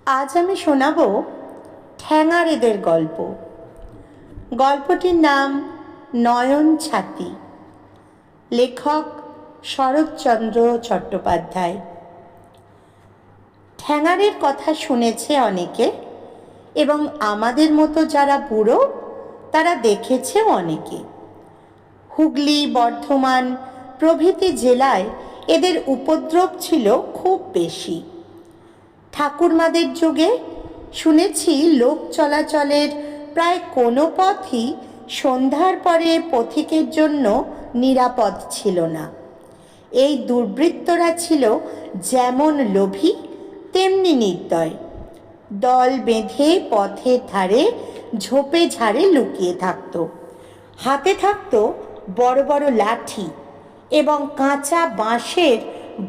আজ আমি শোনাব ঠ্যাঙাড়েদের গল্প। গল্পটির নাম নয়ন ছাতি। লেখক শরৎচন্দ্র চট্টোপাধ্যায়। ঠ্যাঙাড়ের কথা শুনেছে অনেকে, এবং আমাদের মতো যারা বুড়ো তারা দেখেছেও অনেকে। হুগলি, বর্ধমান প্রভৃতি জেলায় এদের উপদ্রব ছিল খুব বেশি। ঠাকুরমাদের যুগে শুনেছি লোক চলাচলের প্রায় কোনো পথই সন্ধ্যার পরে পথিকের জন্য নিরাপদ ছিল না। এই দুর্বৃত্তরা ছিল যেমন লোভী তেমনি নির্দয়। দল বেঁধে পথের ধারে ঝোপে ঝাড়ে লুকিয়ে থাকত। হাতে থাকত বড় বড় লাঠি এবং কাঁচা বাঁশের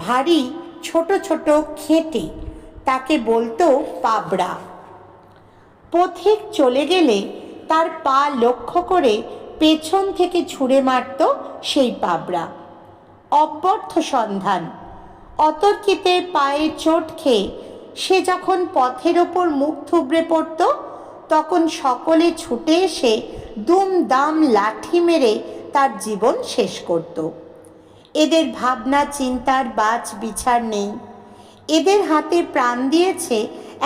ভারী ছোট ছোট খেটে, তাকে বলতো পাবড়া। পথিক চলে গেলে তার পা লক্ষ্য করে পেছন থেকে ছুঁড়ে মারত সেই পাবড়া। অব্যর্থ সন্ধান। অতর্কিতে পায়ে চোট খেয়ে সে যখন পথের ওপর মুখ থুবড়ে পড়ত, তখন সকলে ছুটে এসে দুমদাম লাঠি মেরে তার জীবন শেষ করত। এদের ভাবনা চিন্তার বাছ বিচার নেই। এদের হাতে প্রাণ দিয়েছে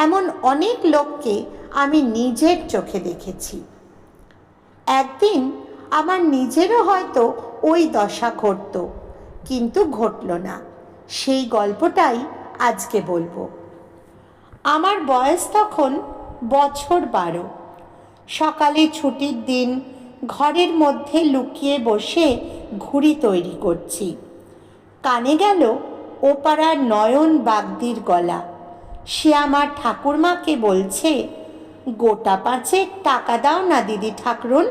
এমন অনেক লোককে আমি নিজের চোখে দেখেছি। একদিন আমার নিজেরও হয়তো ওই দশা ঘটত, কিন্তু ঘটল না। সেই গল্পটাই আজকে বলবো। আমার বয়স তখন বছর 12। সকালে ছুটির দিন, ঘরের মধ্যে লুকিয়ে বসে ঘুড়ি তৈরি করছি। কানে গেল ওপাড়ার নয়ন বাগদির গলা। সে আমার ঠাকুরমাকে বলছে, গোটা 5 টাকা দাও না দিদি ঠাকরুন,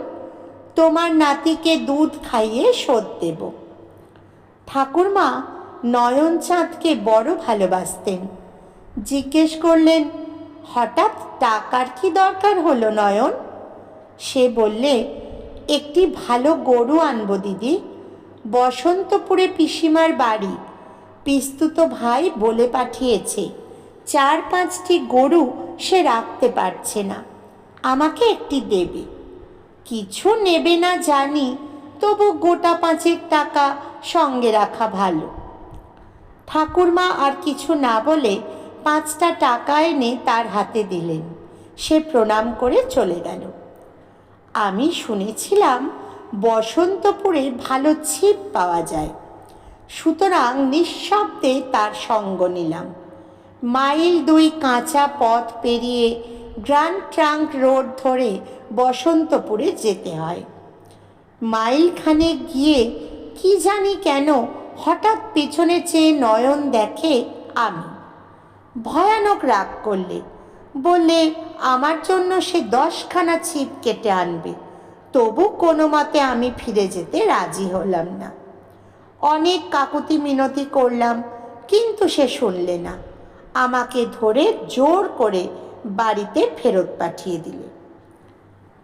তোমার নাতিকে দুধ খাইয়ে শোধ দেব। ঠাকুরমা নয়ন চাঁদকে বড় ভালোবাসতেন। জিজ্ঞেস করলেন, হঠাৎ টাকার কি দরকার হলো নয়ন? সে বললে, একটি ভালো গরু আনবো দিদি। বসন্তপুরে পিসিমার বাড়ি। পিস্তুত ভাই বলে পাঠিয়েছে 4-5টি গরু সে রাখতে পারছে না, আমাকে একটি দেবে। কিছু নেবে না জানি, তবু গোটা 5 টাকা সঙ্গে রাখা ভালো। ঠাকুরমা আর কিছু না বলে 5টা টাকা এনে তার হাতে দিলেন। সে প্রণাম করে চলে গেল। আমি শুনেছিলাম বসন্তপুরে ভালো ছিপ পাওয়া যায়, সুতরাং নিঃশব্দে তার সঙ্গ নিলাম। মাইল 2 কাঁচা পথ পেরিয়ে গ্র্যান্ড ট্রাঙ্ক রোড ধরে বসন্তপুরে যেতে হয়। মাইলখানে গিয়ে কি জানি কেন হঠাৎ পিছনে চেয়ে নয়ন দেখে আমি। ভয়ানক রাগ করলে, বললে আমার জন্য সে 10খানা ছিপ কেটে আনবে। তবু কোনো মতে আমি ফিরে যেতে রাজি হলাম না। অনেক কাকুতি মিনতি করলাম, কিন্তু সে শুনলে না। আমাকে ধরে জোর করে বাড়িতে ফেরত পাঠিয়ে দিলে।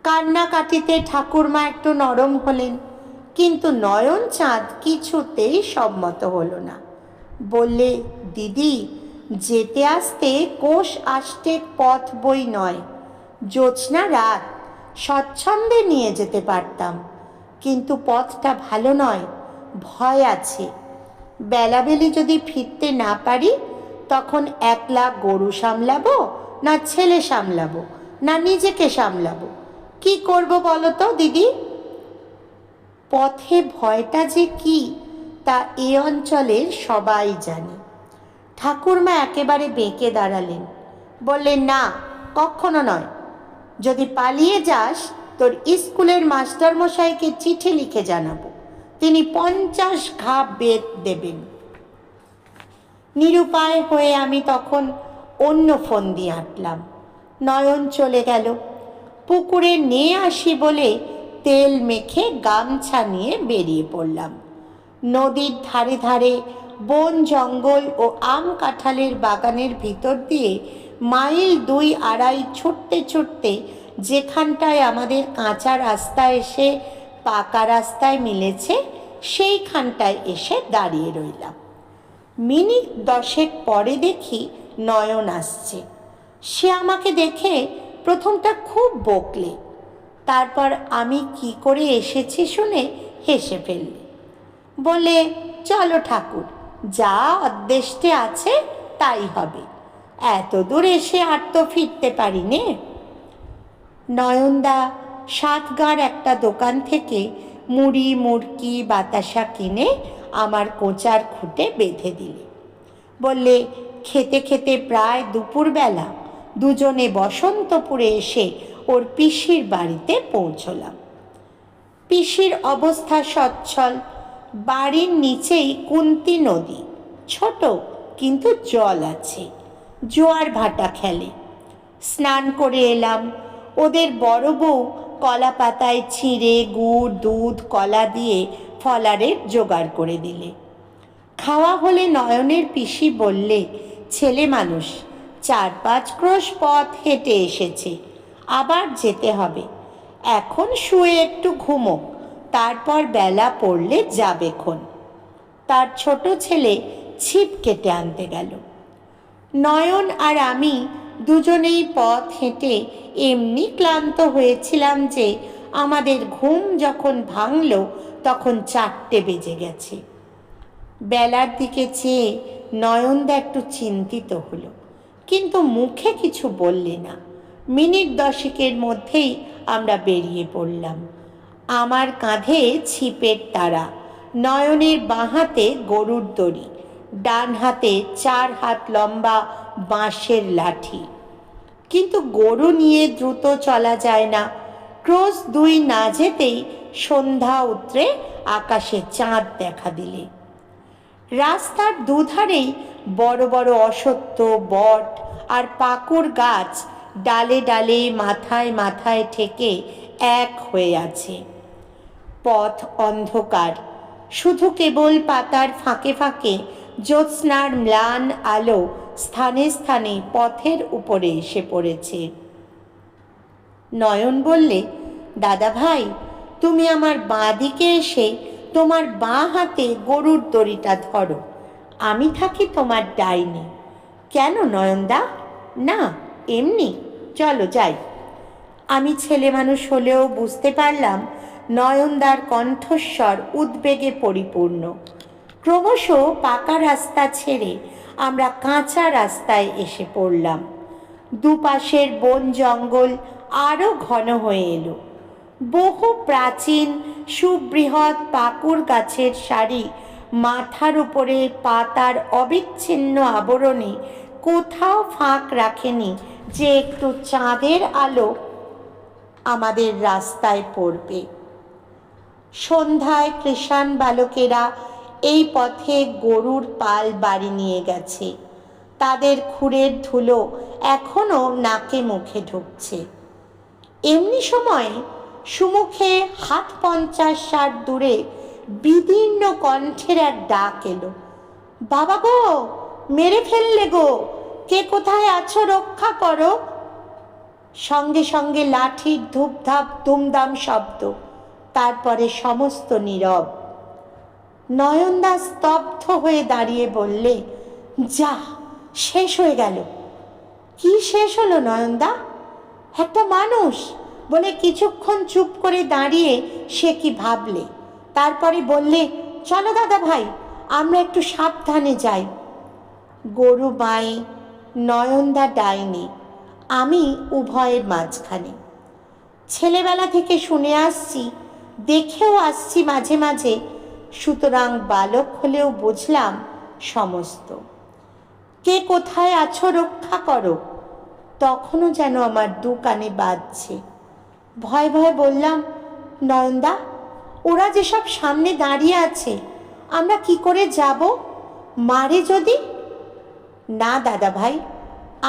কান্নাকাটিতে ঠাকুরমা একটু নরম হলেন, কিন্তু নয়ন চাঁদ কিছুতেই সম্মত হলো না। বললে, দিদি, যেতে আসতে কোষ আষ্টেক পথ বই নয়। জ্যোৎস্না রাত, স্বচ্ছন্দে নিয়ে যেতে পারতাম, কিন্তু পথটা ভালো নয়, ভয় আছে। বেলাবেলি যদি ফিরতে না পারি, তখন একলা গরু সামলাবো না ছেলে সামলাবো না নিজেকে সামলাবো? কি করব বলো তো দিদি? পথে ভয়টা যে কি তা এ অঞ্চলের সবাই জানে। ঠাকুরমা একেবারে বেঁকে দাঁড়ালেন। বললেন, না, কখনো নয়। যদি পালিয়ে যাস, তোর স্কুলের মাস্টারমশাইকে চিঠি লিখে জানাবো, তিনি 50 ঘা বেত দেবেন। নিরুপায় হয়ে আমি তখন অন্য ফোন দিয়ে আঁটলাম। নয়ন চলে গেল। পুকুরে নিয়ে আসি বলে তেল মেখে গামছা নিয়ে বেরিয়ে পড়লাম। নদীর ধারে ধারে বন জঙ্গল ও আম কাঁঠালের বাগানের ভিতর দিয়ে মাইল 2-2.5 ছুটতে ছুটতে যেখানটায় আমাদের কাঁচা রাস্তা এসে পাকা রাস্তায় মিলেছে, সেইখানটায় এসে দাঁড়িয়ে রইলাম। মিনিট 10 পরে দেখি নয়ন আসছে। সে আমাকে দেখে প্রথমটা খুব বকলে, তারপর আমি কি করে এসেছি শুনে হেসে ফেললে। বলে, চলো ঠাকুর, যা অদ্দেষ্টে আছে তাই হবে, এত দূর এসে আর তো ফিরতে পারি নে। নয়নদা সাতগাঁর একটা দোকান থেকে মুড়ি মুড়কি বাতাসা কিনে আমার কোঁচার খুঁটে বেঁধে দিলে। বললে, খেতে খেতে প্রায় দুপুরবেলা দুজনে বসন্তপুরে এসে ওর পিসির বাড়িতে পৌঁছলাম। পিসির অবস্থা সচ্ছল, বাড়ির নিচেই কুন্তি নদী, ছোট কিন্তু জল আছে, জোয়ার ভাটা খেলে। স্নান করে এলাম। ওদের বড় বউ কলা পাতায় ছিঁড়ে গুড় দুধ কলা দিয়ে ফলারের জোগাড় করে দিলে। খাওয়া হলে নয়নের পিসি বললে, ছেলে মানুষ 4-5 ক্রোশ পথ হেঁটে এসেছে, আবার যেতে হবে, এখন শুয়ে একটু ঘুমো, তারপর বেলা পড়লে যাবেক্ষণ। তার ছোট ছেলে ছিপ কেটে আনতে গেল। নয়ন আর আমি দুজনেই পথ হেঁটে এমনি ক্লান্ত হয়েছিলাম যে আমাদের ঘুম যখন ভাঙল তখন 4টে বেজে গেছে। বেলার দিকে চেয়ে নয়নদা একটু চিন্তিত হলো, কিন্তু মুখে কিছু বললে না। মিনিট 10 মধ্যেই আমরা বেরিয়ে পড়লাম। আমার কাঁধে ছিপের তারা, নয়নের বাঁ হাতে গরুর দড়ি, ডান হাতে 4 হাত লম্বা বাঁশের লাঠি। কিন্তু গরু নিয়ে দ্রুত চলা যায় না। ক্রোশ 2 না যেতেই সন্ধ্যা উতরে আকাশে চাঁদ দেখা দিলে। রাস্তার দুধারেই বড় বড় অশ্বত্থ, বট আর পাকুড় গাছ ডালে ডালে মাথায় মাথায় ঠেকে এক হয়ে আছে। পথ অন্ধকার, শুধু কেবল পাতার ফাঁকে ফাঁকে জ্যোৎস্নার ম্লান আলো স্থানে স্থানে পথের উপরে এসে পড়েছে। নয়ন বললে, দাদা ভাই, তুমি আমার বাঁ দিকে এসে তোমার বাঁ হাতে গরুর দড়িটা ধরো, আমি থাকি তোমার ডাইনে। কেন নয়নদা? না, এমনি, চলো যাই। আমি ছেলে মানুষ হলেও বুঝতে পারলাম নয়নদার কণ্ঠস্বর উদ্বেগে পরিপূর্ণ। ক্রমশ পাকা রাস্তা ছেড়ে আমরা কাঁচা রাস্তায় এসে পড়লাম। দুপাশের বন জঙ্গল আরও ঘন হয়ে এলো। বহু প্রাচীন সুবৃহৎ পাকুড় গাছের সারি মাথার উপরে পাতার অবিচ্ছিন্ন আবরণে কোথাও ফাঁক রাখেনি যে একটু চাঁদের আলো আমাদের রাস্তায় পড়বে। সন্ধ্যায় কৃষাণ বালকেরা এই পথে গরুর পাল বাড়ি নিয়ে গেছে। তাদের খুরের ধুলো এখনো নাকে মুখে ঢুকছে। এমনি সময় সুমুখে হাত 50-60 দূরে বিদীর্ণ কণ্ঠের এক ডাক এলো, বাবা গো, মেরে ফেললে গো, কে কোথায় আছো রক্ষা করো। সঙ্গে সঙ্গে লাঠির ধূপধাপ দুমদাম শব্দ, তারপরে সমস্ত নীরব। নয়নদা স্তব্ধ হয়ে দাঁড়িয়ে বললে, যা, শেষ হয়ে গেল। কি শেষ হলো নয়নদা? একটা মানুষ, বলে কিছুক্ষণ চুপ করে দাঁড়িয়ে সে কি ভাবলে, তারপরে বললে, চলো দাদা ভাই, আমরা একটু সাবধানে যাই। গরু বাঁয়ে, নয়নদা ডাইনে, আমি উভয়ের মাঝখানে। ছেলেবেলা থেকে শুনে আসছি, দেখেও আসছি মাঝে মাঝে, সুতরাং বালক হলেও বুঝলাম সমস্ত। কে কোথায় আছো রক্ষা করো, তখনও যেন আমার 2 কানে বাজছে। ভয় ভয় বললাম, নয়নদা, ওরা যেসব সামনে দাঁড়িয়ে আছে, আমরা কি করে যাব? মারে যদি? না দাদা ভাই,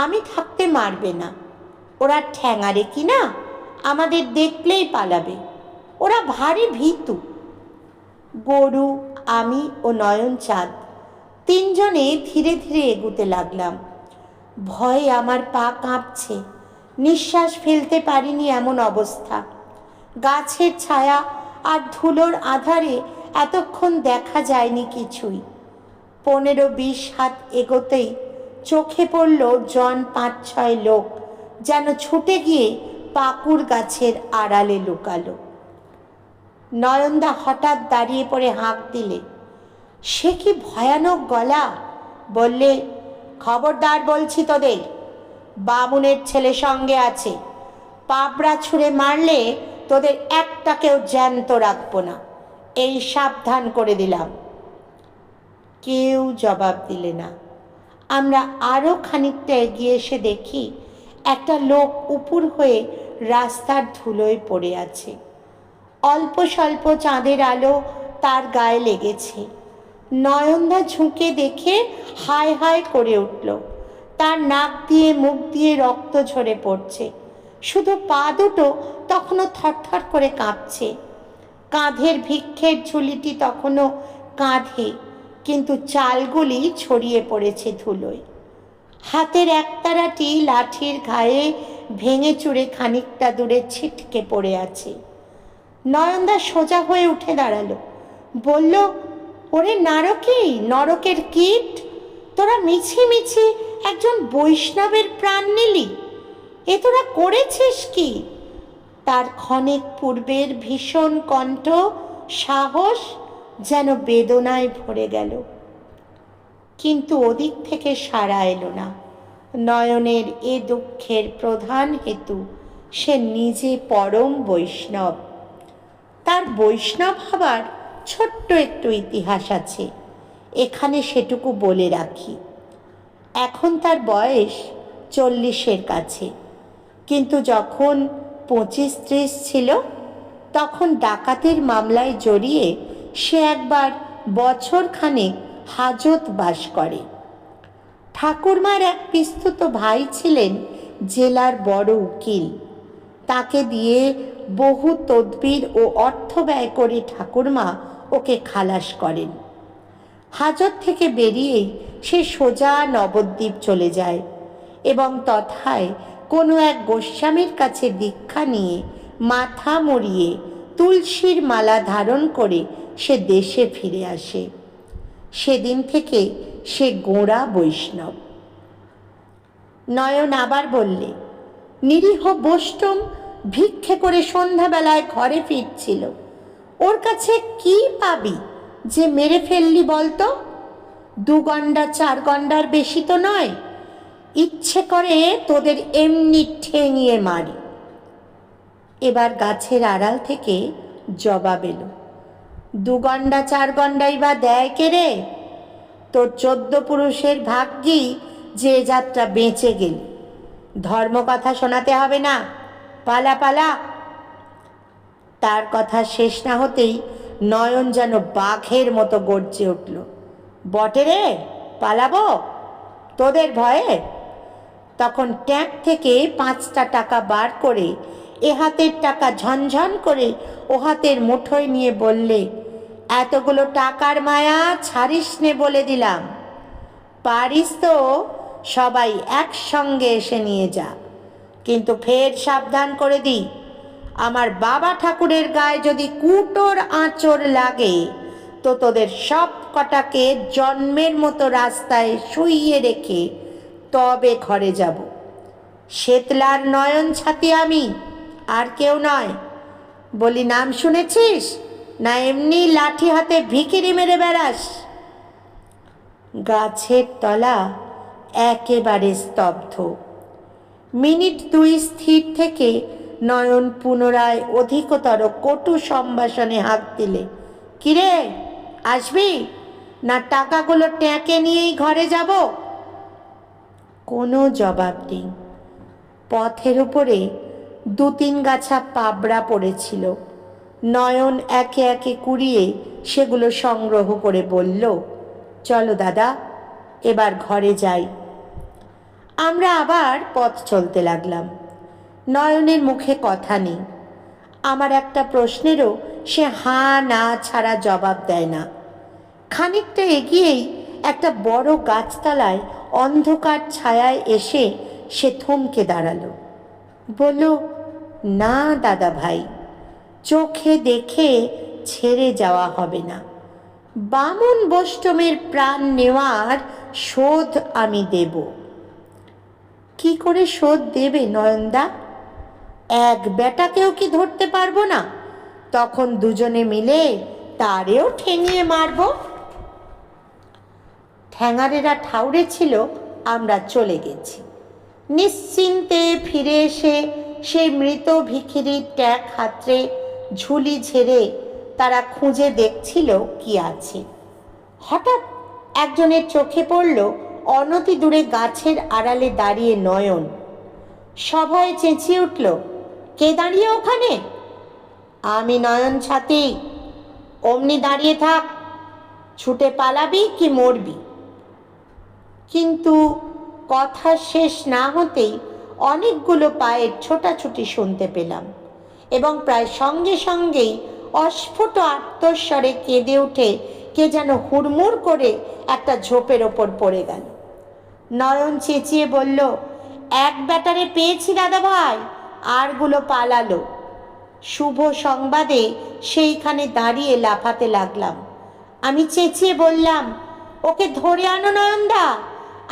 আমি থাকতে মারবে না। ওরা ঠ্যাঙারে কি না, আমাদের দেখলেই পালাবে, ওরা ভারী ভীতু। গরু, আমি ও নয়ন চাঁদ 3 জনে ধীরে ধীরে এগুতে লাগলাম। ভয়ে আমার পা কাঁপছে, নিঃশ্বাস ফেলতে পারিনি এমন অবস্থা। গাছের ছায়া আর ধুলোর আধারে এতক্ষণ দেখা যায়নি কিছুই। 15-20 হাত এগোতেই চোখে পড়ল জন ৫-৬ লোক যেন ছুটে গিয়ে পাকুর গাছের আড়ালে লুকালো। নয়নদা হঠাৎ দাঁড়িয়ে পড়ে হাঁক দিলে। সে কি ভয়ানক গলা! বললে, খবরদার বলছি তোদের, বামুনের ছেলে সঙ্গে আছে, পাবড়া ছুঁড়ে মারলে তোদের একটাকেও জ্যান্ত রাখবো না, এই সাবধান করে দিলাম। কেউ জবাব দিলে না। আমরা আরও খানিকটা এগিয়ে এসে দেখি একটা লোক উপুর হয়ে রাস্তার ধুলোয় পড়ে আছে। অল্প স্বল্প চাঁদের আলো তার গায়ে লেগেছে। নয়নদা ঝুঁকে দেখে হায় হায় করে উঠল। তার নাক দিয়ে মুখ দিয়ে রক্ত ঝরে পড়ছে, শুধু পা দুটো তখনও থরথর করে কাঁপছে। কাঁধের ভিক্ষের ঝুলিটি তখনও কাঁধে, কিন্তু চালগুলি ছড়িয়ে পড়েছে ধুলোয়। হাতের একতারাটি লাঠির ঘায়ে ভেঙে চুরে খানিকটা দূরে ছিটকে পড়ে আছে। নয়নদা সোজা হয়ে উঠে দাঁড়ালো, বলল, ওরে নারকী, নরকের কীট, তোরা মিছিমিছি একজন বৈষ্ণবের প্রাণ নিলি, এ তোরা করেছিস কি? তার ক্ষণেক পূর্বের ভীষণ কণ্ঠ, সাহস যেন বেদনায় ভরে গেল। কিন্তু ওদিক থেকে সাড়া এলো না। নয়নের এ দুঃখের প্রধান হেতু সে নিজে পরম বৈষ্ণব। তার বৈষ্ণব হবার ছোট্ট একটু ইতিহাস আছে, এখানে সেটুকু বলে রাখি। এখন তার বয়স 40-এর কাছে, কিন্তু যখন 25-30 ছিল তখন ডাকাতের মামলায় জড়িয়ে সে একবার বছরখানেক হাজত বাস করে। ঠাকুরমার এক পিস্তুত ভাই ছিলেন জেলার বড় উকিল। তাকে দিয়ে বহু তদবির ও অর্থ ব্যয় করে ঠাকুরমা ওকে খালাস করেন। হাজত থেকে বেরিয়েই সে সোজা নবদ্বীপ চলে যায় এবং তথায় কোনো এক গোস্বামীর কাছে দীক্ষা নিয়ে মাথা মুড়িয়ে তুলসীর মালা ধারণ করে সে দেশে ফিরে আসে। সেদিন থেকে সে গোঁড়া বৈষ্ণব। নয়ন আবার বললে, নিরীহ বৈষ্ণব ভিক্ষে করে সন্ধ্যাবেলায় ঘরে ফিরছিল, ওর কাছে কি পাবি যে মেরে ফেললি বলতো? 2 গন্ডা 4 গন্ডার বেশি তো নয়, ইচ্ছে করে তোদের এমনি ঠেঙিয়ে মারি। এবার গাছের আড়াল থেকে জবাব এলো, 2 গন্ডা 4 গন্ডাই বা দেয় কে রে? তোর 14 পুরুষের ভাগ্যি যে যাত্রা বেঁচে গেল। ধর্ম কথা শোনাতে হবে না, পালা পালা। তার কথা শেষ না হতেই নয়ন যেন বাঘের মতো গর্জে উঠল, বটে রে, পালাবো তোদের ভয়ে? তখন ট্যাঙ্ক থেকে 5টা টাকা বার করে এ হাতের টাকা ঝনঝন করে ও হাতের মুঠোয় নিয়ে বললে, এতগুলো টাকার মায়া ছাড়িস নে বলে দিলাম, পারিস তো সবাই একসঙ্গে এসে নিয়ে যা, কিন্তু ফের সাবধান করে দিই, আমার বাবা ঠাকুরের গায়ে যদি কুটোর আঁচড় লাগে তো তোদের সব কটাকে জন্মের মতো রাস্তায় শুইয়ে রেখে তবে ঘরে যাব। শেতলার নয়ন ছাতি আমি, আর কেউ নয়। বলি, নাম শুনেছিস না এমনি লাঠি হাতে ভিখিরি মেরে বেড়াস? গাছের তলা একেবারে স্তব্ধ। মিনিট 2 স্থির থেকে নয়ন পুনরায় অধিকতর কটু সম্ভাষণে হাঁক দিলে, কিরে, আসবি না টাকাগুলো ট্যাঁকে নিয়েই ঘরে যাব? কোনো জবাব নেই। পথের উপরে 2-3 গাছা পাবড়া পড়েছিল। নয়ন একে একে কুড়িয়ে সেগুলো সংগ্রহ করে বলল, চলো দাদা, এবার ঘরে যাই। আমরা আবার পথ চলতে লাগলাম। নয়নের মুখে কথা নেই। আমার একটা প্রশ্নেরও সে হাঁ না ছাড়া জবাব দেয় না। খানিকটা এগিয়েই একটা বড় গাছতলায় অন্ধকার ছায়ায় এসে সে থমকে দাঁড়ালো। বলল, না দাদা ভাই, চোখে দেখে ছেড়ে যাওয়া হবে না। বামুন বৈষ্ণবের প্রাণ নেওয়ার শোধ আমি দেব। কি করে শোধ দেবে নয়নদা? এক বেটাকেও কি ধরতে পারবো না? তখন দুজনে মিলে তারেও ঠেঙিয়ে মারব। ঠ্যাঙারেরা ঠাউরে ছিল আমরা চলে গেছি। নিশ্চিন্তে ফিরে এসে সেই মৃত ভিখিরির ট্যাগ হাতড়ে ঝুলি ঝেড়ে তারা খুঁজে দেখছিল কি আছে। হঠাৎ একজনের চোখে পড়ল অনতি দূরে গাছের আড়ালে দাঁড়িয়ে নয়ন। সভয়ে চেঁচিয়ে উঠল, কে দাঁড়িয়ে ওখানে? আমি নয়ন ছাতি। অমনি দাঁড়িয়ে থাক, ছুটে পালাবি কি মরবি? কিন্তু কথা শেষ না হতেই অনেকগুলো পায়ের ছোটাছুটি শুনতে পেলাম এবং প্রায় সঙ্গে সঙ্গেই অস্ফুট আর্তস্বরে কেঁদে উঠে কে যেন হুড়মুড় করে একটা ঝোপের ওপর পড়ে গেল। নয়ন চেঁচিয়ে বলল, এক ব্যাটারে পেয়েছি দাদা ভাই, আরগুলো পালালো। শুভ সংবাদে সেইখানে দাঁড়িয়ে লাফাতে লাগলাম। আমি চেঁচিয়ে বললাম, ওকে ধরে আনো নয়নদা,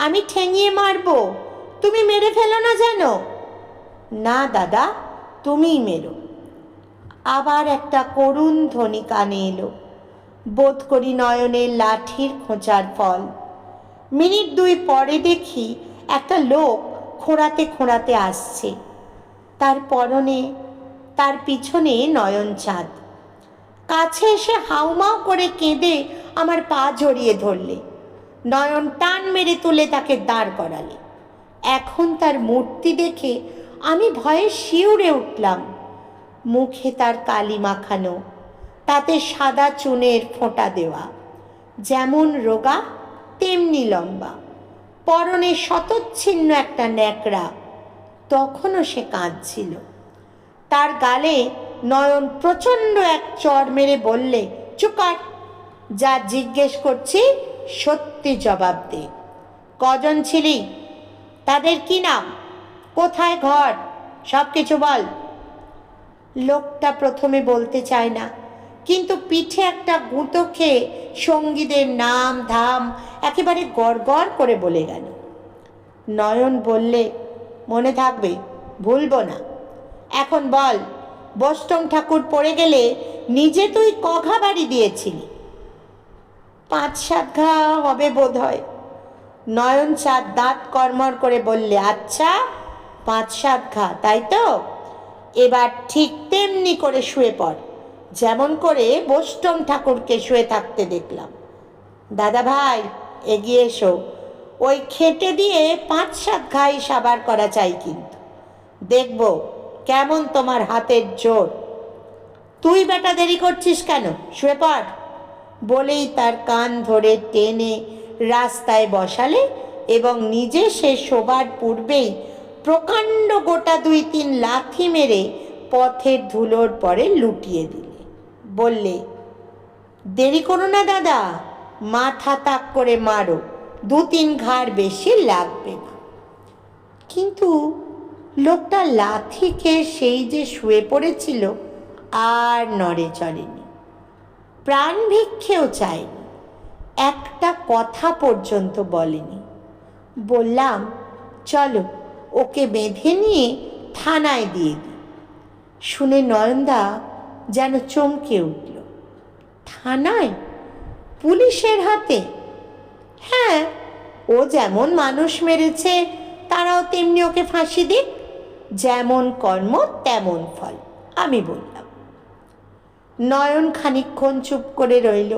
আমি ঠেঙিয়ে মারবো, তুমি মেরে ফেলো না যেন। না দাদা, তুমিই মেরো। আবার একটা করুণ ধ্বনি কানে এলো। বোধ করি নয়নের লাঠির খোঁচার ফল। মিনিট দুই পরে দেখি একটা লোক খোঁড়াতে খোঁড়াতে আসছে। তার পরনে, তার পিছনে নয়ন চাঁদ। কাছে এসে হাউমাউ করে কেঁদে আমার পা জড়িয়ে ধরলে। নয়ন টান মেরে তুলে তাকে দাঁড় করালে। এখন তার মূর্তি দেখে আমি ভয়ে শিউরে উঠলাম। মুখে তার কালি মাখানো, তাতে সাদা চুনের ফোঁটা দেওয়া, যেমন রোগা তেমনি লম্বা, পরনে শতচ্ছিন্ন একটা ন্যাকড়া। তখনও সে কাঁদছিল। তার গালে নয়ন প্রচণ্ড এক চড় মেরে বললে, চুপ কর, যা জিজ্ঞেস করছি সত্যি জবাব দে। কজন ছিলি? তাদের কি নাম? কোথায় ঘর? সব কিছু বল। লোকটা প্রথমে বলতে চায় না, কিন্তু পিঠে একটা গুঁতো খেয়ে সঙ্গীদের নাম ধাম একেবারে গড়গড় করে বলে গেল। নয়ন বললে, মনে থাকবে, ভুলবো না। এখন বল, বৈষ্ণব ঠাকুর পড়ে গেলে নিজে তুই কঘা বাড়ি দিয়েছিলি? 5-7 ঘা হবে বোধ হয়। নয়ন চাঁদ দাঁত কর্মর করে বললে, আচ্ছা 5-7 ঘা, তাই তো? এবার ঠিক তেমনি করে শুয়ে পড়, যেমন করে বৈষ্ণব ঠাকুরকে শুয়ে থাকতে দেখলাম। দাদা ভাই, এগিয়ে এসো, ওই খেটে দিয়ে 5-7 ঘাই সাবার করা চাই, কিন্তু দেখব কেমন তোমার হাতের জোর। তুই বেটা দেরি করছিস কেন? শুয়ে পড়। বলেই তার কান ধরে টেনে রাস্তায় বসালে এবং নিজে সে শোবার পূর্বেই প্রকাণ্ড গোটা 2-3 লাথি মেরে পথের ধুলোর পরে লুটিয়ে দিলে। বললে, দেরি করো না দাদা, মাথা তাক করে মারো, 2-3 ঘাড় বেশি লাগবে না। কিন্তু লোকটা লাথি খেয়ে সেই যে শুয়ে পড়েছিল আর নড়ে চড়েনি, প্রাণ ভিক্ষেও চায়নি, একটা কথা পর্যন্ত বলেনি। বললাম, চলো ওকে বেঁধে নিয়ে থানায় দিয়ে দিই। শুনে নয়নদা যেন চমকে উঠল। থানায়? পুলিশের হাতে? হ্যাঁ, ও যেমন মানুষ মেরেছে তারাও তেমনি ওকে ফাঁসি দিক, যেমন কর্ম তেমন ফল, আমি বললাম। নয়ন খানিকক্ষণ চুপ করে রইল।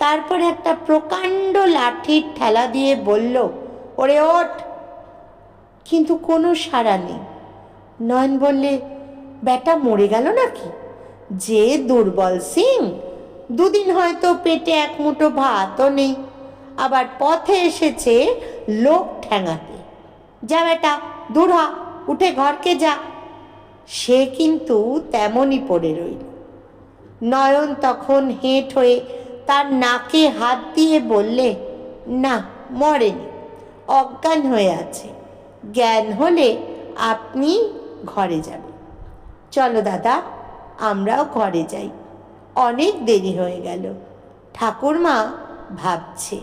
তারপর একটা প্রকাণ্ড লাঠির ঠেলা দিয়ে বলল, ওরে ওঠ। কিন্তু কোনো সাড়া নেই। নয়ন বললে, বেটা মরে গেল নাকি? যে দুর্বল সিং, 2 দিন হয়তো পেটে এক মুঠো ভাতও নেই, আবার পথে এসেছে লোক ঠ্যাঙাতে। যা বেটা, দূর হ, উঠে ঘরকে যা। সে কিন্তু তেমনই পড়ে রইল। নয়ন তখন হেঁট হয়ে তার নাকে হাত দিয়ে বললে, না, মরেনি, অজ্ঞান হয়ে আছে, জ্ঞান হলে আপনি ঘরে যাবেন। চলো দাদা, আমরাও ঘরে যাই, অনেক দেরি হয়ে গেল, ঠাকুরমা ভাবছে।